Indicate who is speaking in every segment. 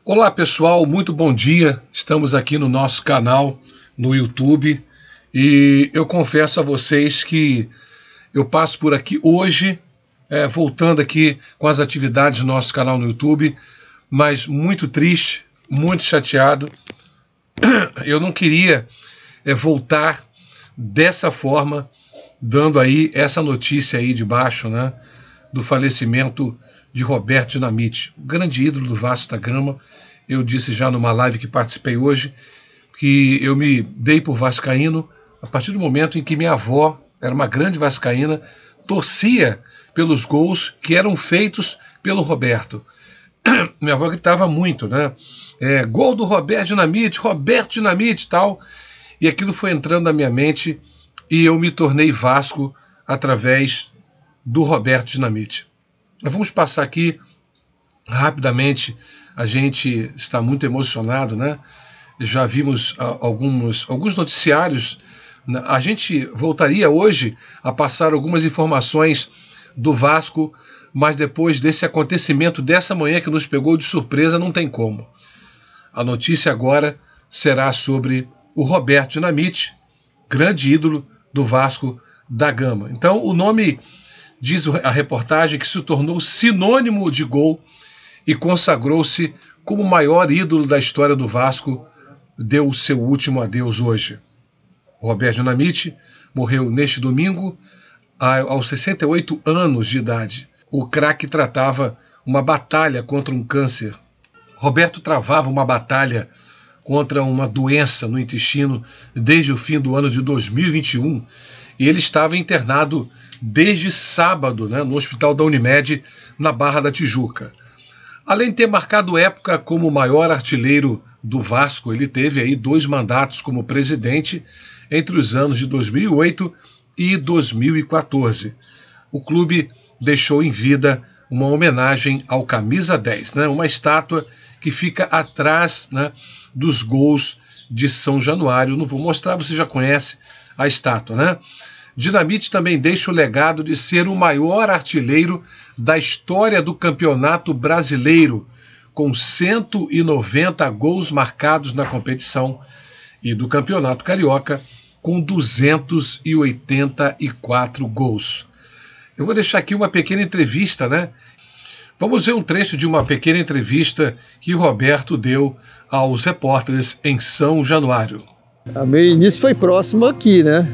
Speaker 1: Olá pessoal, muito bom dia. Estamos aqui no nosso canal no YouTube e eu confesso a vocês que eu passo por aqui hoje, voltando aqui com as atividades do nosso canal no YouTube, mas muito triste, muito chateado. Eu não queria voltar dessa forma, dando aí essa notícia aí de baixo, né, do falecimento de Roberto Dinamite, grande ídolo do Vasco da Gama. Eu disse já numa live que participei hoje que eu me dei por vascaíno a partir do momento em que minha avó era uma grande vascaína, torcia pelos gols que eram feitos pelo Roberto. Minha avó gritava muito, né? Gol do Roberto Dinamite e tal. E aquilo foi entrando na minha mente e eu me tornei Vasco através do Roberto Dinamite. Nós vamos passar aqui rapidamente, a gente está muito emocionado, né? Já vimos alguns noticiários. A gente voltaria hoje a passar algumas informações do Vasco, mas depois desse acontecimento dessa manhã que nos pegou de surpresa, não tem como. A notícia agora será sobre o Roberto Dinamite, grande ídolo do Vasco da Gama. Então, o nome, diz a reportagem, que se tornou sinônimo de gol e consagrou-se como o maior ídolo da história do Vasco, deu o seu último adeus hoje. O Roberto Dinamite morreu neste domingo, aos 68 anos de idade. O craque tratava uma batalha contra um câncer. Roberto travava uma batalha contra uma doença no intestino desde o fim do ano de 2021 e ele estava internado desde sábado, né, no hospital da Unimed, na Barra da Tijuca. Além de ter marcado época como o maior artilheiro do Vasco, ele teve aí 2 mandatos como presidente entre os anos de 2008 e 2014. O clube deixou em vida uma homenagem ao Camisa 10, né, uma estátua que fica atrás, né, dos gols de São Januário. Não vou mostrar, você já conhece a estátua, né? Dinamite também deixa o legado de ser o maior artilheiro da história do Campeonato Brasileiro, com 190 gols marcados na competição, e do Campeonato Carioca, com 284 gols. Eu vou deixar aqui uma pequena entrevista, né? Vamos ver um trecho de uma pequena entrevista que o Roberto deu aos repórteres em São Januário.
Speaker 2: O meu início foi próximo aqui, né?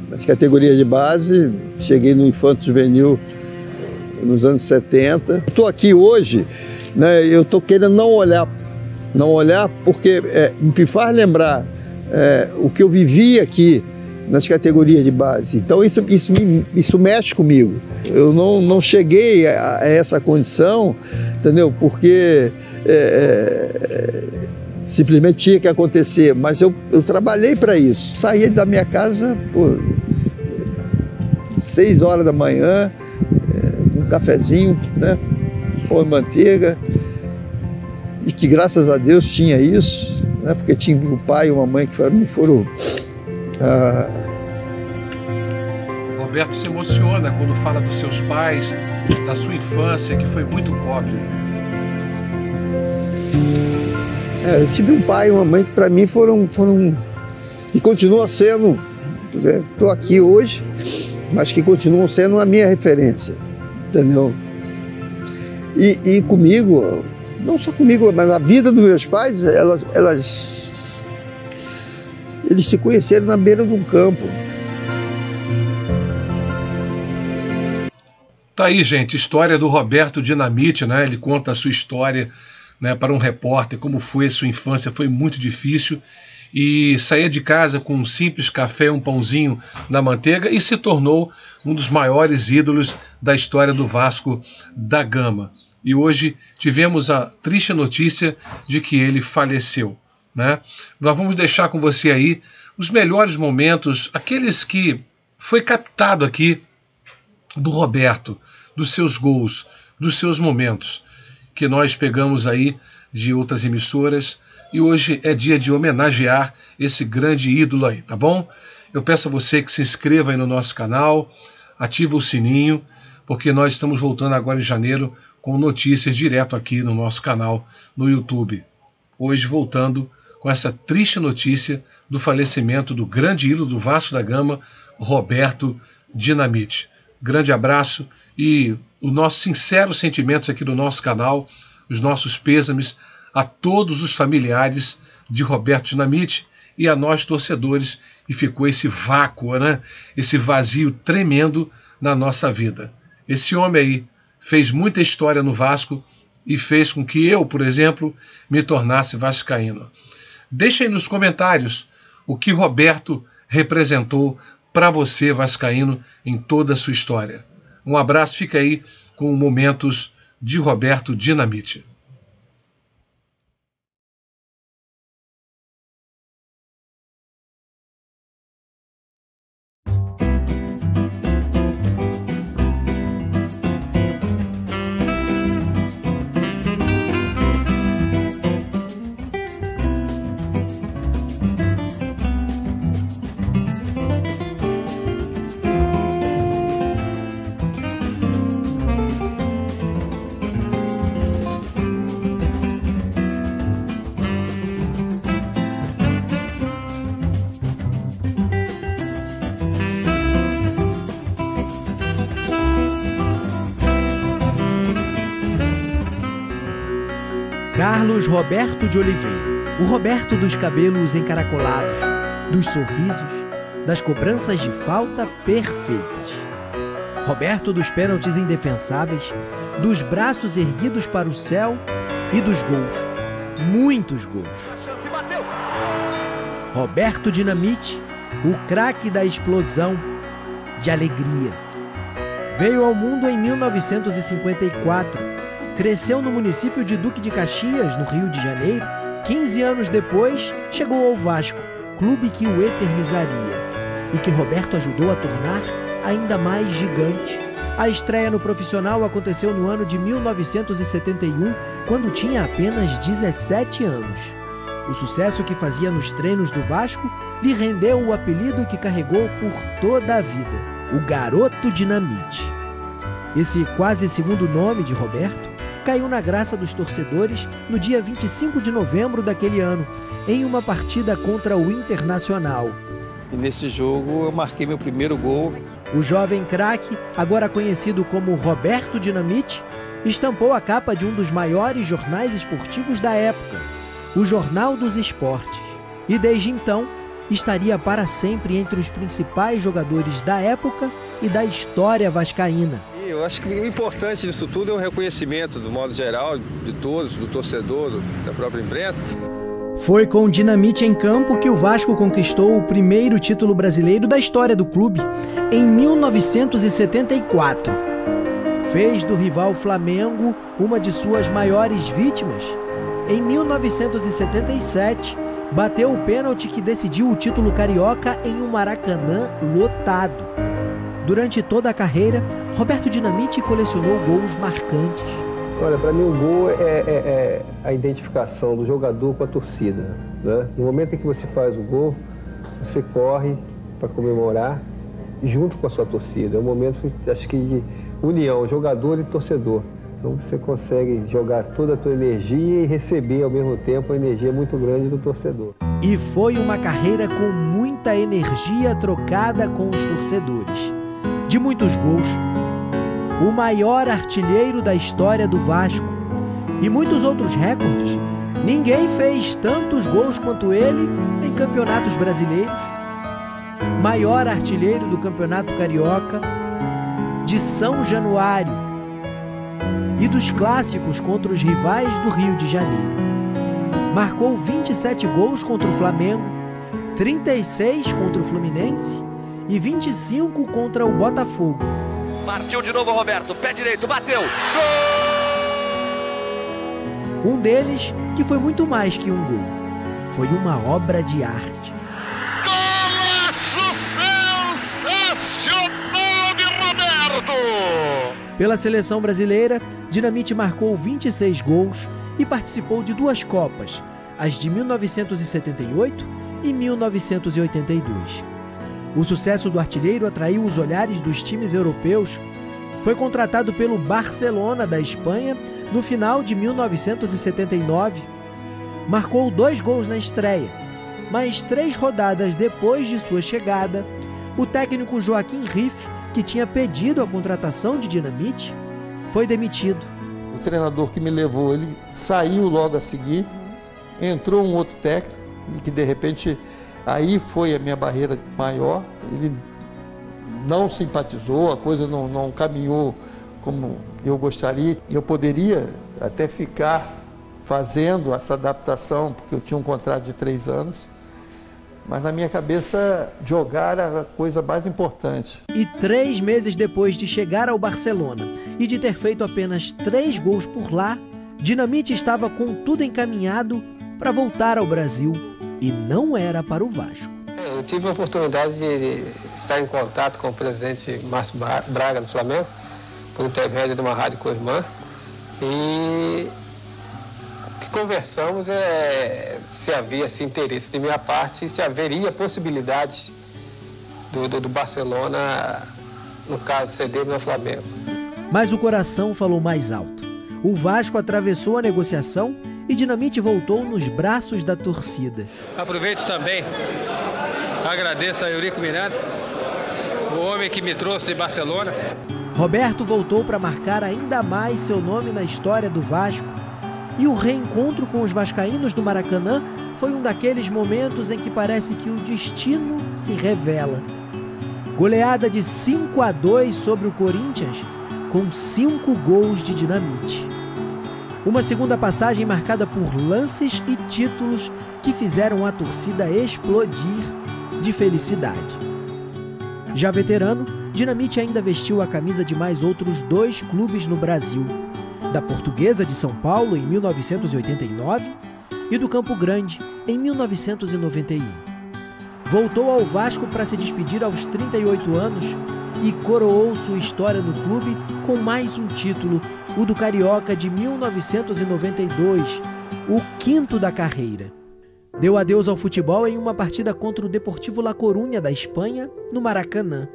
Speaker 2: Nas categorias de base, cheguei no Infanto Juvenil nos anos 70. Estou aqui hoje, né? Eu estou querendo não olhar porque me faz lembrar o que eu vivi aqui nas categorias de base. Então isso mexe comigo. Eu não cheguei a essa condição, entendeu? Porque simplesmente tinha que acontecer, mas eu trabalhei para isso. Saía da minha casa, 6 horas da manhã, um cafezinho, né? Pão e manteiga, e que graças a Deus tinha isso, né? Porque tinha um pai e uma mãe que me foram...
Speaker 1: Roberto se emociona quando fala dos seus pais, da sua infância, que foi muito pobre.
Speaker 2: Eu tive um pai e uma mãe que para mim foram e continuam sendo, estou aqui hoje, mas que continuam sendo a minha referência, entendeu? E comigo, não só comigo, mas na vida dos meus pais, eles se conheceram na beira de um campo.
Speaker 1: Tá aí, gente, história do Roberto Dinamite, né? Ele conta a sua história, né, para um repórter, como foi a sua infância. Foi muito difícil, e saía de casa com um simples café, um pãozinho na manteiga, e se tornou um dos maiores ídolos da história do Vasco da Gama. E hoje tivemos a triste notícia de que ele faleceu, né? Nós vamos deixar com você aí os melhores momentos, aqueles que foi captado aqui do Roberto, dos seus gols, dos seus momentos, que nós pegamos aí de outras emissoras, e hoje é dia de homenagear esse grande ídolo aí, tá bom? Eu peço a você que se inscreva aí no nosso canal, ativa o sininho, porque nós estamos voltando agora em janeiro com notícias direto aqui no nosso canal no YouTube. Hoje voltando com essa triste notícia do falecimento do grande ídolo do Vasco da Gama, Roberto Dinamite. Grande abraço e os nossos sinceros sentimentos aqui do nosso canal, os nossos pêsames a todos os familiares de Roberto Dinamite e a nós torcedores, e ficou esse vácuo, né? Esse vazio tremendo na nossa vida. Esse homem aí fez muita história no Vasco e fez com que eu, por exemplo, me tornasse vascaíno. Deixa aí nos comentários o que Roberto representou para você, vascaíno, em toda a sua história. Um abraço, fica aí com momentos de Roberto Dinamite.
Speaker 3: Carlos Roberto de Oliveira, o Roberto dos cabelos encaracolados, dos sorrisos, das cobranças de falta perfeitas. Roberto dos pênaltis indefensáveis, dos braços erguidos para o céu e dos gols, muitos gols. Roberto Dinamite, o craque da explosão, de alegria. Veio ao mundo em 1954. Cresceu no município de Duque de Caxias, no Rio de Janeiro. 15 anos depois, chegou ao Vasco, clube que o eternizaria e que Roberto ajudou a tornar ainda mais gigante. A estreia no profissional aconteceu no ano de 1971, quando tinha apenas 17 anos. O sucesso que fazia nos treinos do Vasco lhe rendeu o apelido que carregou por toda a vida, o Garoto Dinamite. Esse quase segundo nome de Roberto caiu na graça dos torcedores no dia 25 de novembro daquele ano, em uma partida contra o Internacional.
Speaker 2: E nesse jogo eu marquei meu primeiro gol.
Speaker 3: O jovem craque, agora conhecido como Roberto Dinamite, estampou a capa de um dos maiores jornais esportivos da época, o Jornal dos Esportes. E desde então, estaria para sempre entre os principais jogadores da época e da história vascaína.
Speaker 2: Eu acho que o importante disso tudo é o reconhecimento, do modo geral, de todos, do torcedor, da própria imprensa.
Speaker 3: Foi com Dinamite em campo que o Vasco conquistou o primeiro título brasileiro da história do clube, em 1974. Fez do rival Flamengo uma de suas maiores vítimas. Em 1977, bateu o pênalti que decidiu o título carioca em um Maracanã lotado. Durante toda a carreira, Roberto Dinamite colecionou gols marcantes.
Speaker 4: Olha, para mim o gol é a identificação do jogador com a torcida, né? No momento em que você faz o gol, você corre para comemorar junto com a sua torcida. É um momento, acho que, de união, jogador e torcedor. Então você consegue jogar toda a tua energia e receber ao mesmo tempo a energia muito grande do torcedor.
Speaker 3: E foi uma carreira com muita energia trocada com os torcedores. De muitos gols, o maior artilheiro da história do Vasco e muitos outros recordes. Ninguém fez tantos gols quanto ele em campeonatos brasileiros. Maior artilheiro do Campeonato Carioca, de São Januário e dos clássicos contra os rivais do Rio de Janeiro. Marcou 27 gols contra o Flamengo, 36 contra o Fluminense e 25 contra o Botafogo.
Speaker 5: Partiu de novo o Roberto, pé direito, bateu! Gol!
Speaker 3: Um deles que foi muito mais que um gol. Foi uma obra de arte.
Speaker 5: Golaço sensacional de Roberto!
Speaker 3: Pela seleção brasileira, Dinamite marcou 26 gols e participou de 2 Copas, as de 1978 e 1982. O sucesso do artilheiro atraiu os olhares dos times europeus Foi contratado pelo Barcelona da Espanha no final de 1979. Marcou 2 gols na estreia, mas 3 rodadas depois de sua chegada, o técnico Joaquim Riffe, que tinha pedido a contratação de Dinamite, foi demitido.
Speaker 2: O treinador que me levou, ele saiu logo a seguir, entrou um outro técnico, e que de repente aí foi a minha barreira maior. Ele não simpatizou, a coisa não caminhou como eu gostaria. Eu poderia até ficar fazendo essa adaptação, porque eu tinha um contrato de 3 anos, mas na minha cabeça jogar era a coisa mais importante.
Speaker 3: E 3 meses depois de chegar ao Barcelona e de ter feito apenas 3 gols por lá, Dinamite estava com tudo encaminhado para voltar ao Brasil, e não era para o Vasco.
Speaker 4: Eu tive a oportunidade de estar em contato com o presidente Márcio Braga do Flamengo, por intermédio de uma rádio co-irmã, e que conversamos se havia esse interesse de minha parte e se haveria possibilidade do Barcelona, no caso, ceder no Flamengo.
Speaker 3: Mas o coração falou mais alto. O Vasco atravessou a negociação e Dinamite voltou nos braços da torcida.
Speaker 6: Aproveito também, agradeço a Eurico Miranda, o homem que me trouxe de Barcelona.
Speaker 3: Roberto voltou para marcar ainda mais seu nome na história do Vasco. E o reencontro com os vascaínos do Maracanã foi um daqueles momentos em que parece que o destino se revela. Goleada de 5-2 sobre o Corinthians, com 5 gols de Dinamite. Uma segunda passagem marcada por lances e títulos que fizeram a torcida explodir de felicidade. Já veterano, Dinamite ainda vestiu a camisa de mais outros 2 clubes no Brasil, da Portuguesa de São Paulo em 1989 e do Campo Grande em 1991. Voltou ao Vasco para se despedir aos 38 anos e coroou sua história no clube com mais um título, o do Carioca de 1992, o 5º da carreira. Deu adeus ao futebol em uma partida contra o Deportivo La Coruña da Espanha, no Maracanã.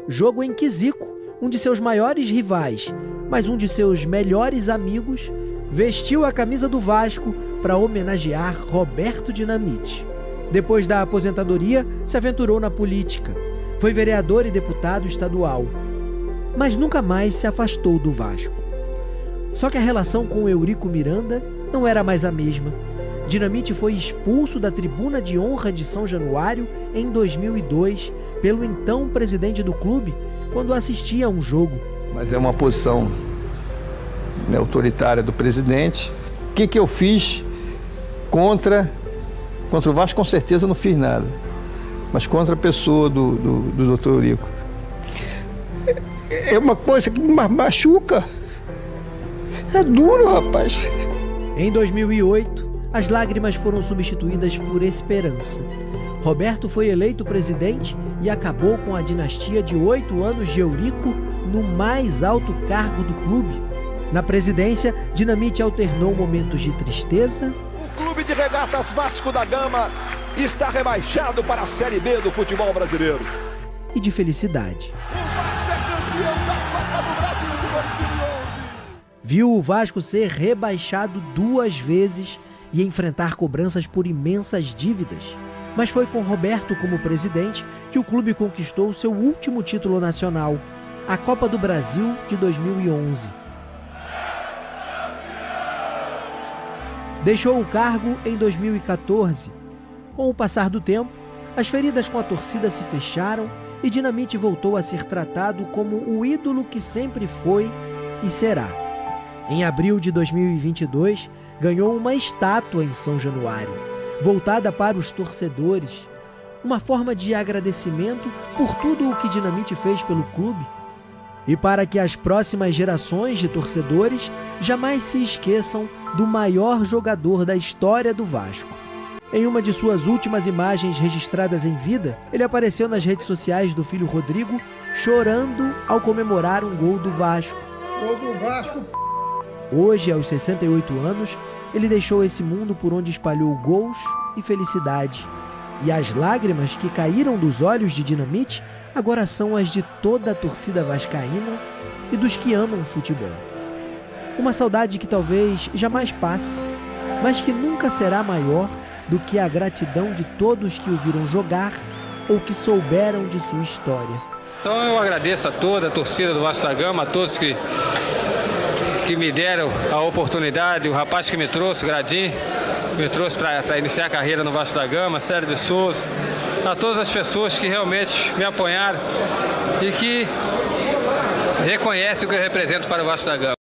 Speaker 3: Jogo em que Zico, um de seus maiores rivais, mas um de seus melhores amigos, vestiu a camisa do Vasco para homenagear Roberto Dinamite. Depois da aposentadoria, se aventurou na política. Foi vereador e deputado estadual, mas nunca mais se afastou do Vasco. Só que a relação com Eurico Miranda não era mais a mesma. Dinamite foi expulso da tribuna de honra de São Januário em 2002 pelo então presidente do clube quando assistia a um jogo.
Speaker 2: Mas é uma posição autoritária do presidente. O que eu fiz contra o Vasco? Com certeza não fiz nada. Mas contra a pessoa do Dr. Eurico. É uma coisa que me machuca. É duro, rapaz.
Speaker 3: Em 2008, as lágrimas foram substituídas por esperança. Roberto foi eleito presidente e acabou com a dinastia de 8 anos de Eurico no mais alto cargo do clube. Na presidência, Dinamite alternou momentos de tristeza.
Speaker 7: O Clube de Regatas Vasco da Gama está rebaixado para a Série B do futebol brasileiro.
Speaker 3: E de felicidade.
Speaker 7: O Vasco é campeão da Copa do Brasil de 2011.
Speaker 3: Viu o Vasco ser rebaixado 2 vezes e enfrentar cobranças por imensas dívidas. Mas foi com Roberto como presidente que o clube conquistou seu último título nacional, a Copa do Brasil de 2011. Deixou o cargo em 2014. Com o passar do tempo, as feridas com a torcida se fecharam e Dinamite voltou a ser tratado como o ídolo que sempre foi e será. Em abril de 2022, ganhou uma estátua em São Januário, voltada para os torcedores, uma forma de agradecimento por tudo o que Dinamite fez pelo clube e para que as próximas gerações de torcedores jamais se esqueçam do maior jogador da história do Vasco. Em uma de suas últimas imagens registradas em vida, ele apareceu nas redes sociais do filho Rodrigo, chorando ao comemorar um gol do Vasco.
Speaker 2: Gol do Vasco.
Speaker 3: Hoje, aos 68 anos, ele deixou esse mundo por onde espalhou gols e felicidade. E as lágrimas que caíram dos olhos de Dinamite agora são as de toda a torcida vascaína e dos que amam o futebol. Uma saudade que talvez jamais passe, mas que nunca será maior do que a gratidão de todos que o viram jogar ou que souberam de sua história.
Speaker 6: Então eu agradeço a toda a torcida do Vasco da Gama, a todos que me deram a oportunidade, o rapaz que me trouxe, o Gradim, me trouxe para iniciar a carreira no Vasco da Gama, Sérgio de Souza, a todas as pessoas que realmente me apoiaram e que reconhecem o que eu represento para o Vasco da Gama.